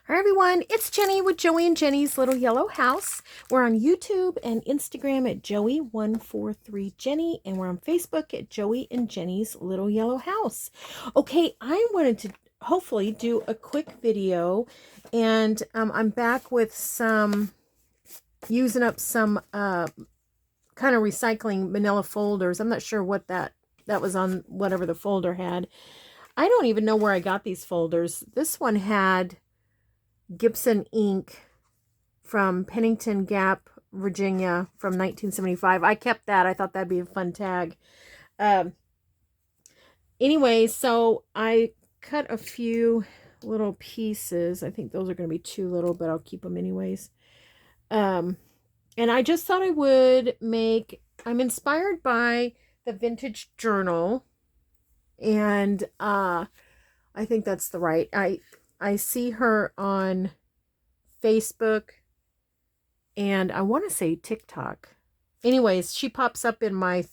Hi everyone, it's Jenny with Joey and Jenny's Little Yellow House. We're on YouTube and Instagram at Joey143Jenny, and we're on Facebook at Joey and Jenny's Little Yellow House. Okay, I wanted to hopefully do a quick video, and I'm back with using up some kind of recycling manila folders. I'm not sure what that was on, whatever the folder had. I don't even know where I got these folders. This one had Gibson ink from Pennington Gap, Virginia from 1975. I kept that. I thought that'd be a fun tag. Anyway, so I cut a few little pieces. I think those are going to be too little, but I'll keep them anyways. And I just thought I would make, I'm inspired by the vintage journal, and I think that's the right. I see her on Facebook, and I want to say TikTok. Anyways, she pops up in my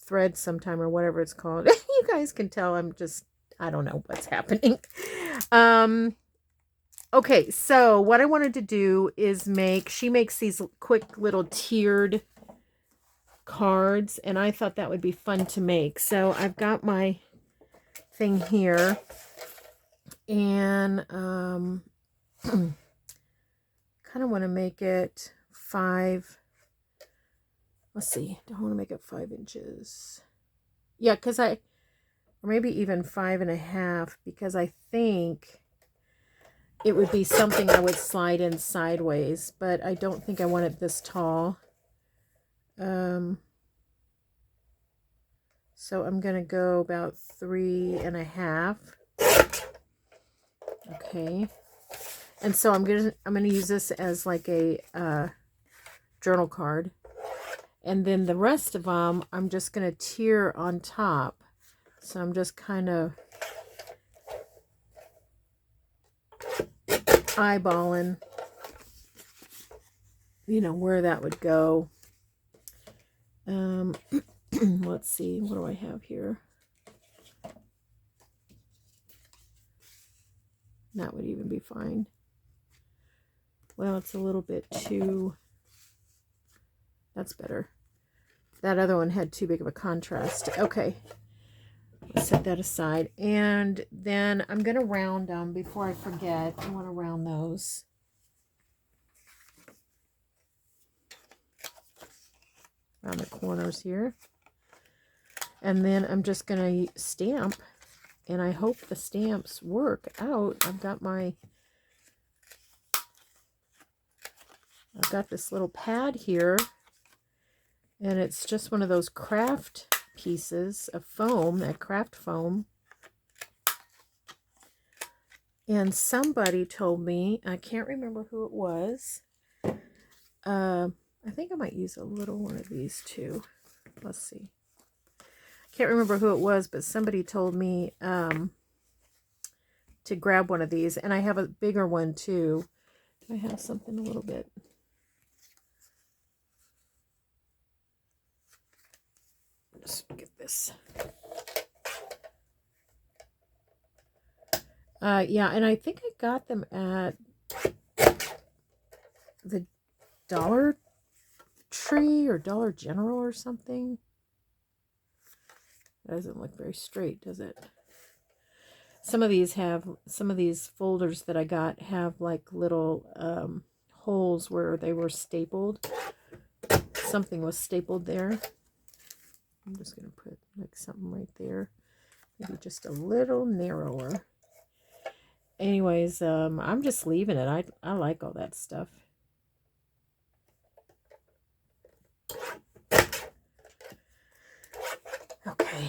thread sometime, or whatever it's called. You guys can tell I don't know what's happening. Okay, so what I wanted to do is she makes these quick little tiered cards, and I thought that would be fun to make. So I've got my thing here, and kind of want to make it 5. Let's see, do I want to make it 5 inches? Yeah, because or maybe even 5.5, because I think it would be something I would slide in sideways, but I don't think I want it this tall. So I'm going to go about 3.5. Okay. And so I'm going to use this as like a journal card. And then the rest of them, I'm just going to tier on top. So I'm just kind of eyeballing, where that would go. Let's see, what do I have here? That would even be fine. Well, it's a little bit too, that's better. That other one had too big of a contrast. Okay, let's set that aside. And then I'm going to round them before I forget. I want to round those. Around the corners here. And then I'm just going to stamp, and I hope the stamps work out. I've got this little pad here, and it's just one of those craft pieces of foam, that craft foam. And somebody told me, I can't remember who it was. I think I might use a little one of these too. Let's see. Can't remember who it was, but somebody told me to grab one of these, and I have a bigger one too. I have something a little bit. Just get this. Yeah, and I think I got them at the Dollar Tree or Dollar General or something. That doesn't look very straight, does it? Some of these folders that I got have like little holes where they were stapled. Something was stapled there. I'm just going to put like something right there. Maybe just a little narrower. Anyways, I'm just leaving it. I like all that stuff. Okay.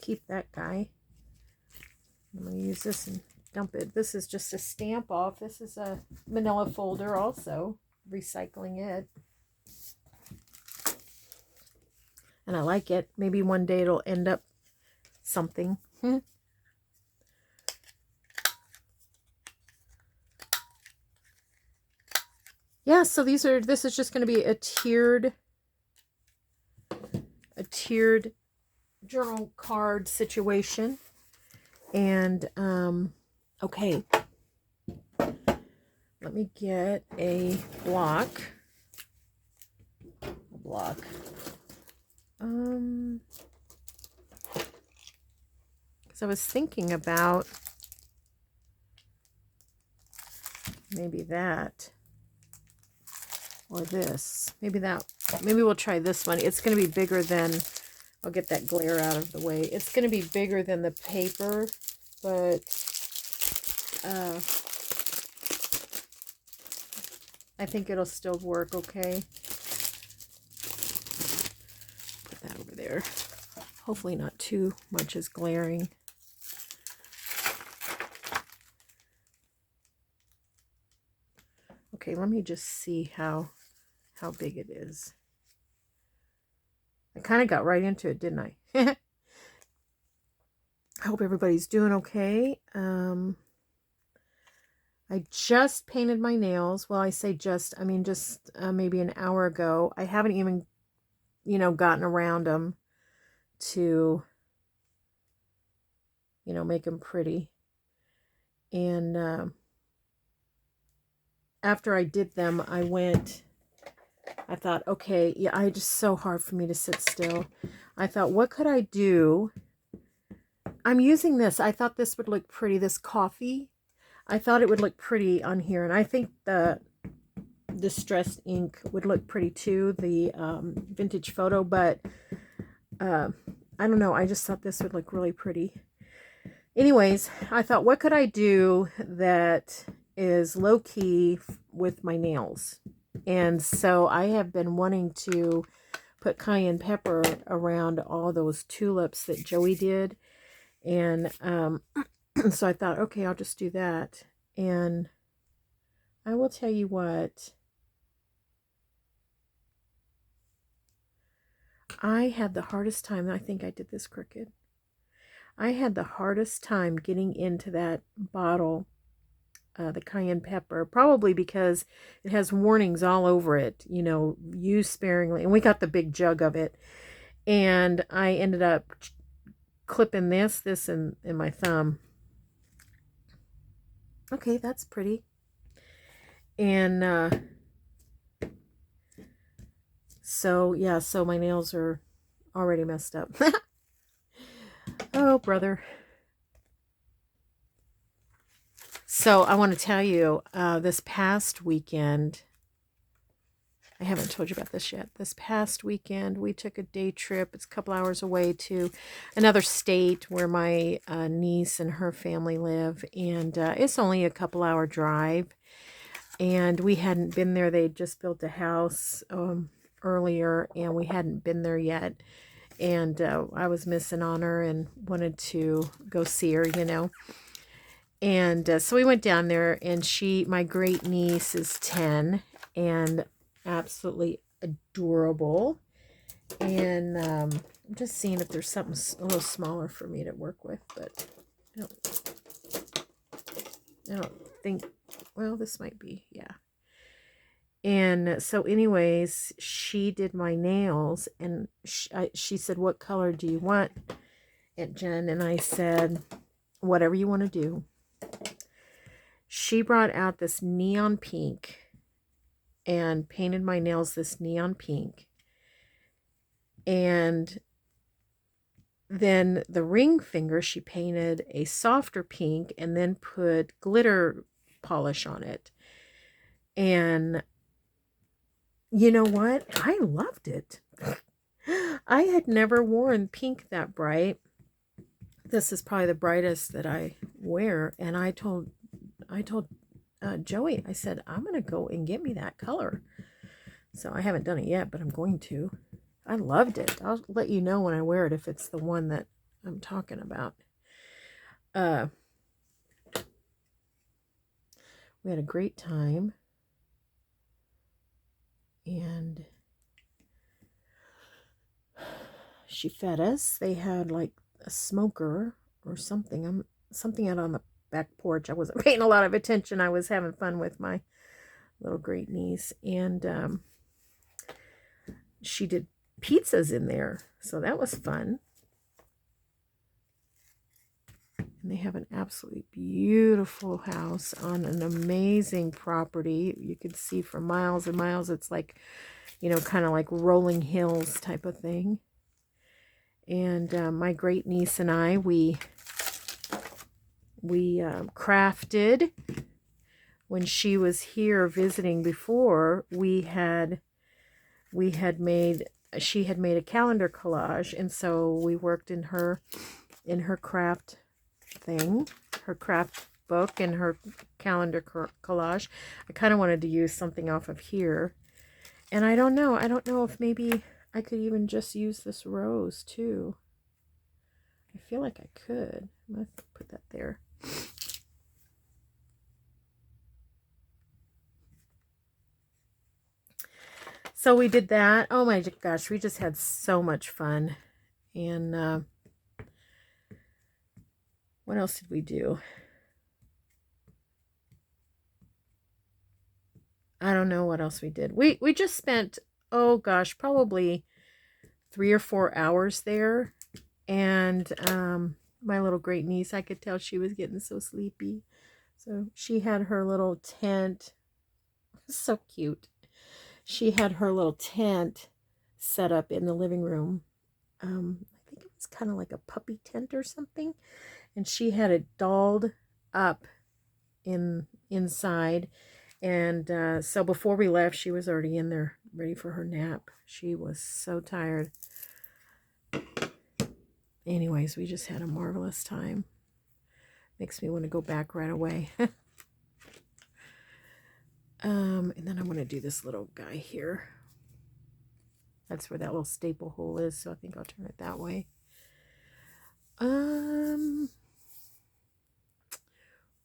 Keep that guy. I'm going to use this and dump it. This is just a stamp off. This is a manila folder also. Recycling it. And I like it. Maybe one day it'll end up something. Yeah, so this is just going to be a tiered journal card situation. And, okay, let me get a block. Because I was thinking about maybe that or this. Maybe we'll try this one. It's going to be bigger than, I'll get that glare out of the way. It's going to be bigger than the paper, but I think it'll still work okay. Put that over there. Hopefully not too much is glaring. Okay, let me just see how big it is. I kind of got right into it, didn't I? I hope everybody's doing okay. I just painted my nails. Well, I say just, I mean just maybe an hour ago. I haven't even, gotten around them to, make them pretty. And after I did them, I thought, okay, yeah, it's just so hard for me to sit still. I thought, what could I do? I'm using this. I thought this would look pretty, this coffee. I thought it would look pretty on here, and I think the distressed ink would look pretty too, the vintage photo, but I don't know. I just thought this would look really pretty. Anyways, I thought, what could I do that is low-key with my nails? And so I have been wanting to put cayenne pepper around all those tulips that Joey did. And so I thought, okay, I'll just do that. And I will tell you what, I had the hardest time. I think I did this crooked. I had the hardest time getting into that bottle, the cayenne pepper, probably because it has warnings all over it, use sparingly. And we got the big jug of it. And I ended up clipping this in my thumb. Okay, that's pretty. And so yeah, so my nails are already messed up. Oh, brother. So I want to tell you, this past weekend, I haven't told you about this yet. This past weekend, we took a day trip. It's a couple hours away to another state where my niece and her family live. And it's only a couple hour drive. And we hadn't been there. They'd just built a house earlier, and we hadn't been there yet. And I was missing on her and wanted to go see her, And so we went down there, and my great niece is 10 and absolutely adorable. And I'm just seeing if there's something a little smaller for me to work with, but I don't think, well, this might be, yeah. And so anyways, she did my nails, and she said, what color do you want, Aunt Jen? And I said, whatever you want to do. She brought out this neon pink and painted my nails this neon pink. And then the ring finger, she painted a softer pink and then put glitter polish on it. And you know what? I loved it. I had never worn pink that bright. This is probably the brightest that I wear. And I told Joey, I said, I'm going to go and get me that color. So I haven't done it yet, but I'm going to. I loved it. I'll let you know when I wear it if it's the one that I'm talking about. We had a great time. And she fed us. They had like a smoker or something. Something out on the back porch. I wasn't paying a lot of attention. I was having fun with my little great niece. And she did pizzas in there. So that was fun. And And they have an absolutely beautiful house on an amazing property. You can see for miles and miles. It's like, you know, kind of like rolling hills type of thing. And my great niece and I, we crafted. When she was here visiting before, she had made a calendar collage, and so we worked in her craft thing, her craft book and her calendar collage. I kind of wanted to use something off of here, and I don't know if maybe I could even just use this rose too. I feel like I could. I'm gonna put that there. So we did that. Oh my gosh, we just had so much fun. And what else did we do? I don't know what else we did. We just spent, oh gosh, probably 3 or 4 hours there. And my little great niece, I could tell she was getting so sleepy. So she had her little tent. So cute. She had her little tent set up in the living room. I think it was kind of like a puppy tent or something. And she had it dolled up inside. And so before we left, she was already in there ready for her nap. She was so tired. Anyways, we just had a marvelous time. Makes me want to go back right away. And then I'm going to do this little guy here. That's where that little staple hole is, so I think I'll turn it that way.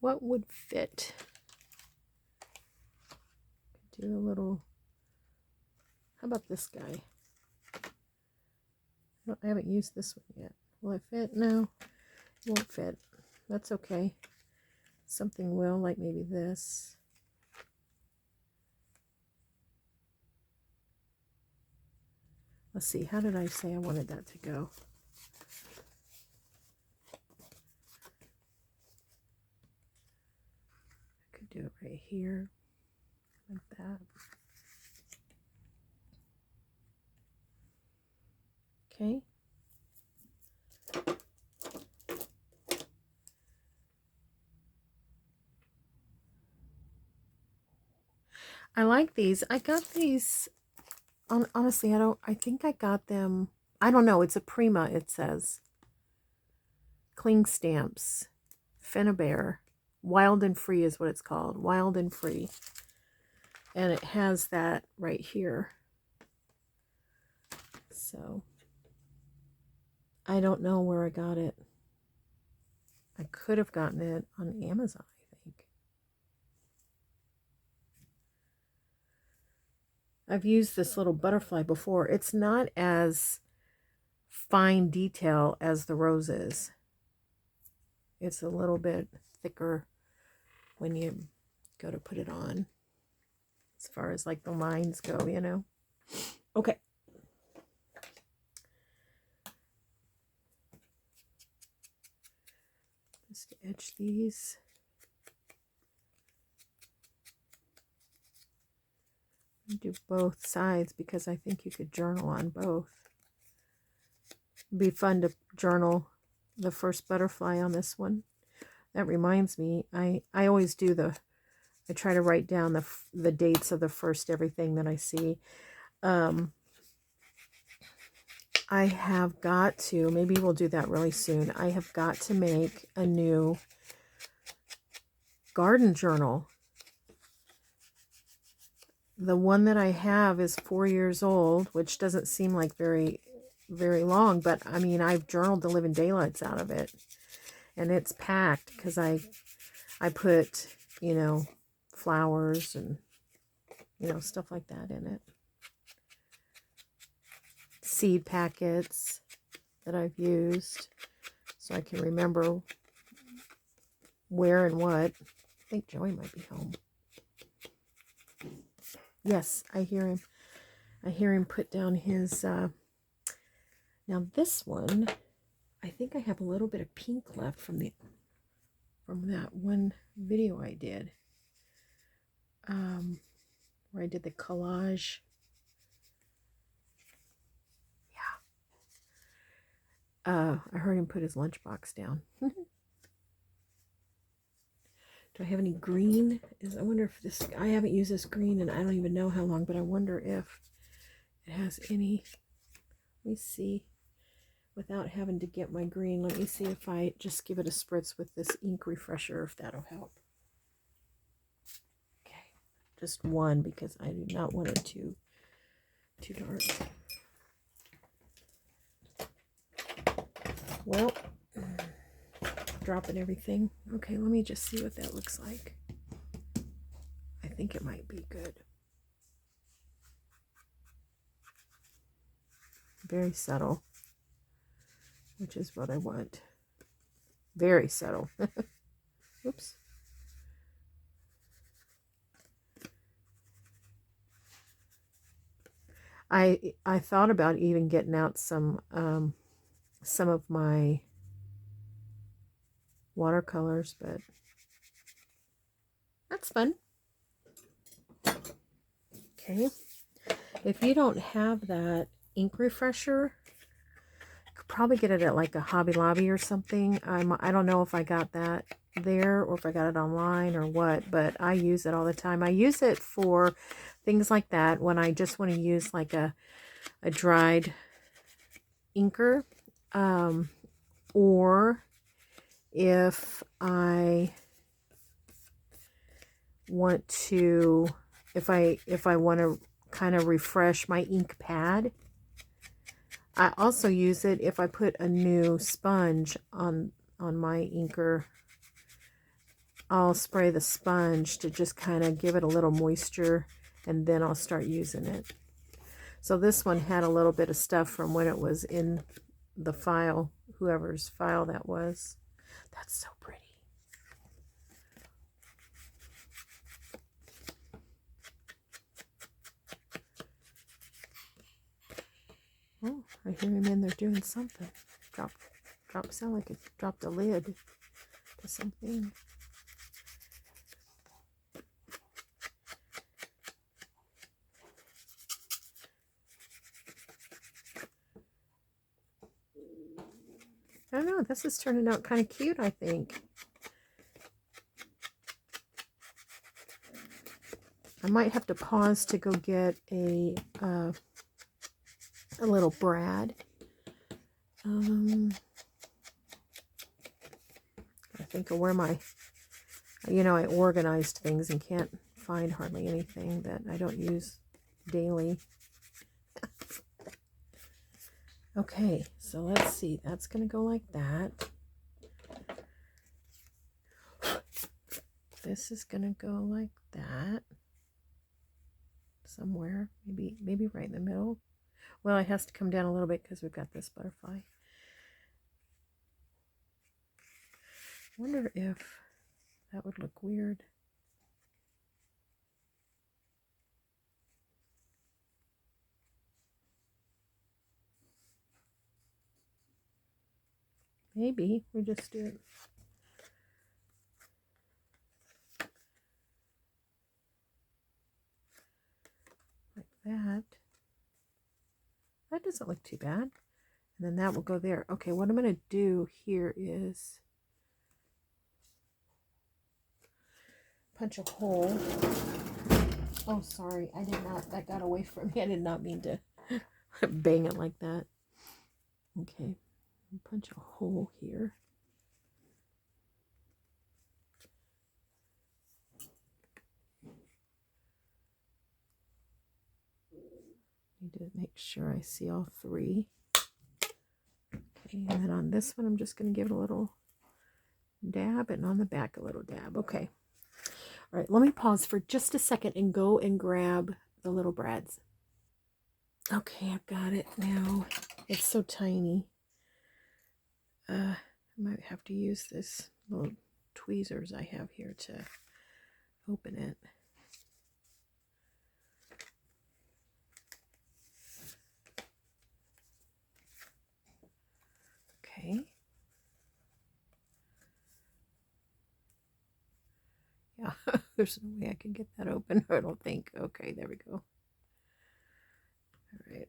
What would fit? Do a little, how about this guy? I haven't used this one yet. Will it fit? No, it won't fit. That's okay. Something will, like maybe this. Let's see, how did I say I wanted that to go? I could do it right here, like that. Okay. I like these. I got these, honestly, I think I got them, I don't know, it's a Prima, it says. Cling stamps, Finnabair, Wild and Free is what it's called, Wild and Free. And it has that right here. So, I don't know where I got it. I could have gotten it on Amazon, I think. I've used this little butterfly before. It's not as fine detail as the roses. It's a little bit thicker when you go to put it on, as far as like the lines go, you know. Okay. Just to etch these. Do both sides because I think you could journal on both. It'd be fun to journal the first butterfly on this one. That reminds me, I always do I try to write down the dates of the first everything that I see. I have got to, maybe we'll do that really soon. I have got to make a new garden journal. The one that I have is 4 years old, which doesn't seem like very, very long, but I mean, I've journaled the living daylights out of it. And it's packed because I put, you know, flowers and, you know, stuff like that in it. Seed packets that I've used so I can remember where and what. I think Joey might be home. Yes, I hear him. I hear him put down his, now this one, I think I have a little bit of pink left from the from that one video I did, where I did the collage. Yeah. I heard him put his lunchbox down. Do I have any green? I wonder if this, I haven't used this green and I don't even know how long, but I wonder if it has any. Let me see. Without having to get my green, let me see if I just give it a spritz with this ink refresher, if that'll help. Okay, just one because I do not want it too dark. Well, dropping everything. Okay, let me just see what that looks like. I think it might be good. Very subtle, which is what I want. Very subtle. Oops. I thought about even getting out some of my watercolors, but that's fun. Okay. If you don't have that ink refresher, you could probably get it at like a Hobby Lobby or something. I don't know if I got that there or if I got it online or what, but I use it all the time. I use it for things like that when I just want to use like a dried inker, or if I want to, if I want to kind of refresh my ink pad. I also use it if I put a new sponge on my inker. I'll spray the sponge to just kind of give it a little moisture, and then I'll start using it. So this one had a little bit of stuff from when it was in the file, whoever's file that was. That's so pretty. Oh, I hear him in there doing something. Sound like it dropped a lid to something. I don't know, this is turning out kind of cute, I think. I might have to pause to go get a little brad. I think of where my, I organized things and can't find hardly anything that I don't use daily. Okay, so let's see. That's going to go like that. This is going to go like that. Somewhere. Maybe right in the middle. Well, it has to come down a little bit because we've got this butterfly. I wonder if that would look weird. Maybe we just do it like that. That doesn't look too bad. And then that will go there. Okay, what I'm going to do here is punch a hole. Oh, sorry. I did not. That got away from me. I did not mean to bang it like that. Okay. Punch a hole here. Need to make sure I see all three. Okay, and then on this one, I'm just going to give it a little dab, and on the back, a little dab. Okay. All right, let me pause for just a second and go and grab the little brads. Okay, I've got it now. It's so tiny. I might have to use this little tweezers I have here to open it. Okay. There's no way I can get that open, I don't think. Okay, there we go. All right.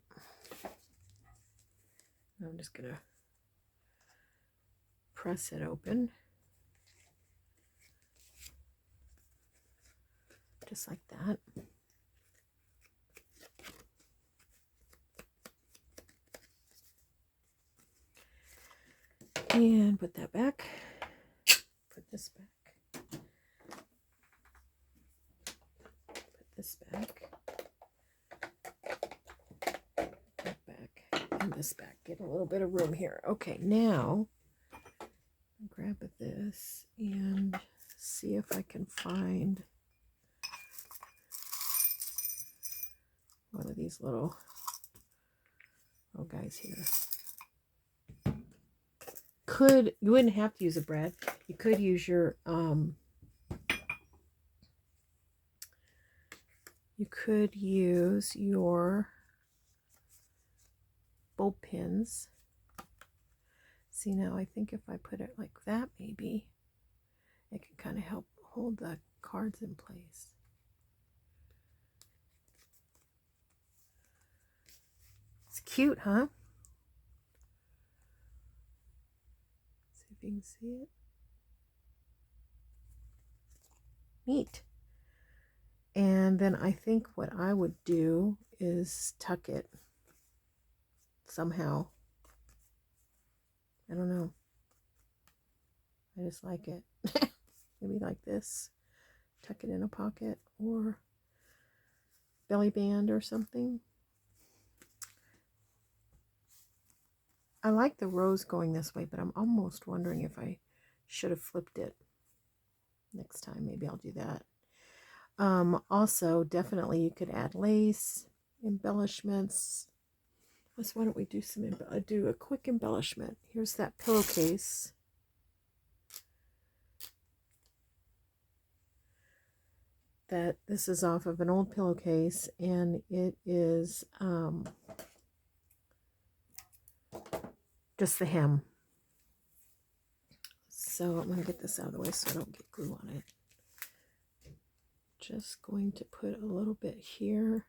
I'm just going to press it open. Just like that. And put that back. Put this back. Put this back. That back. And this back. Get a little bit of room here. Okay, now grab this and see if I can find one of these little guys here. You wouldn't have to use a brad. You could use your bowl pins. See, now I think if I put it like that, maybe it can kind of help hold the cards in place. It's cute, huh? See if you can see it. Neat. And then I think what I would do is tuck it somehow. I don't know. I just like it. Maybe like this. Tuck it in a pocket or belly band or something. I like the rose going this way, but I'm almost wondering if I should have flipped it. Next time, maybe I'll do that. Also, definitely you could add lace, embellishments. Let's, why don't we do do a quick embellishment. Here's that pillowcase. This is off of an old pillowcase, and it is just the hem. So I'm going to get this out of the way so I don't get glue on it. Just going to put a little bit here.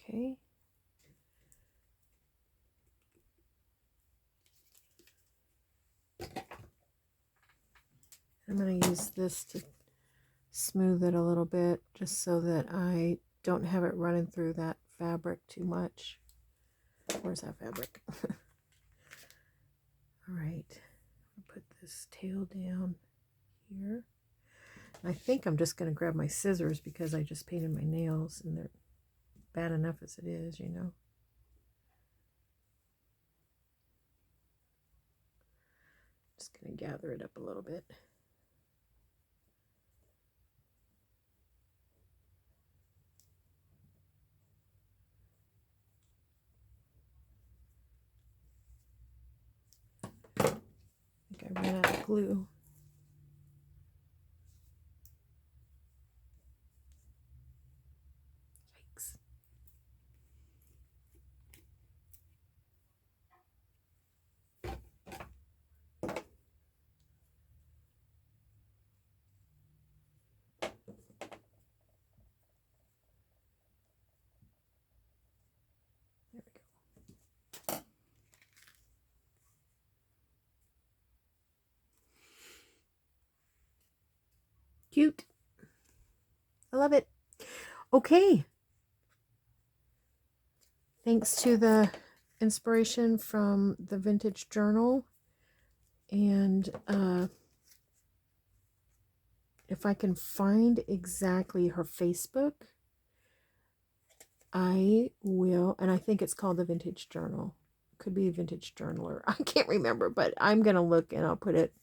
Okay. I'm going to use this to smooth it a little bit, just so that I don't have it running through that fabric too much. Where's that fabric? All right, I'll put this tail down here. I think I'm just going to grab my scissors because I just painted my nails and they're bad enough as it is, you know. Just going to gather it up a little bit. I think I ran out of glue. Yikes. There we go. Cute. I love it. Okay. Thanks to the inspiration from the vintage journal. And if I can find exactly her Facebook, I will. And I think it's called the Vintage Journal. Could be a Vintage Journaler. I can't remember, but I'm going to look and I'll put it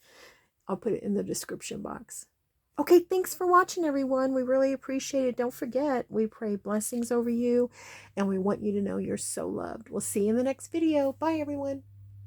in the description box. Okay, thanks for watching, everyone. We really appreciate it. Don't forget, we pray blessings over you, and we want you to know you're so loved. We'll see you in the next video. Bye, everyone.